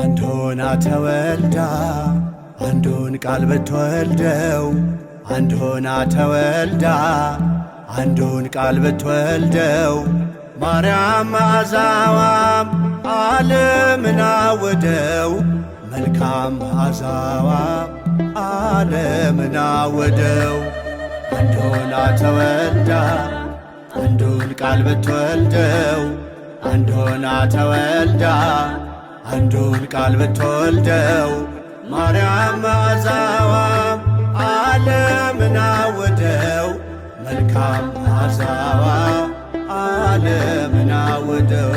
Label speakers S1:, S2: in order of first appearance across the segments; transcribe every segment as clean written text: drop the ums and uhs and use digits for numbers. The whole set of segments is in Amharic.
S1: አንድ ሆና ተወልዳ አንዱን ቃል ብትወልደው አንድ ሆና ተወልዳ አንዱን ቃል ብትወልደው ማርያም መዓዛዋም ዓለምን አወደው መልካም መዓዛዋም ዓለምን አወደው። አንድ ሆና ተወልዳ አንዱን ቃል ብትወልደው አንድ ሆና ተወልዳ አንዱን ቃል ብትወልደው ማርያም መዓዛዋም ዓለምን አወደው መልካም መዓዛዋ ዓለምን አወደው።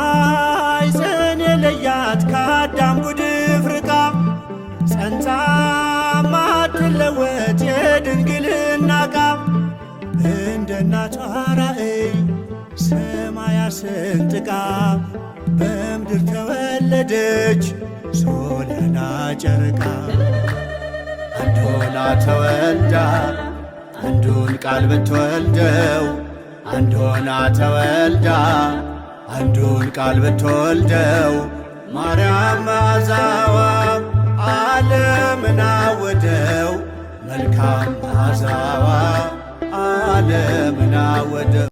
S1: ከማኅፀን የለያት ከአዳም ጉድፍ ርቃ ጸንታ ማትለወጥ የድንግልና ዕቃ እንደ እናቷ ራእይ ሰማያት ሰንጥቃ በምድር ተወለደች ሶልና ጨረቃ። አንድ ሆና ተወልዳ አንዱን ቃል ብትወልደው አንድ ሆና ተወልዳ አንዱን ቃል ብትወልደው ማርያም መዓዛዋም ዓለምን አወደው መልካም መዓዛዋ ዓለምን አወደው።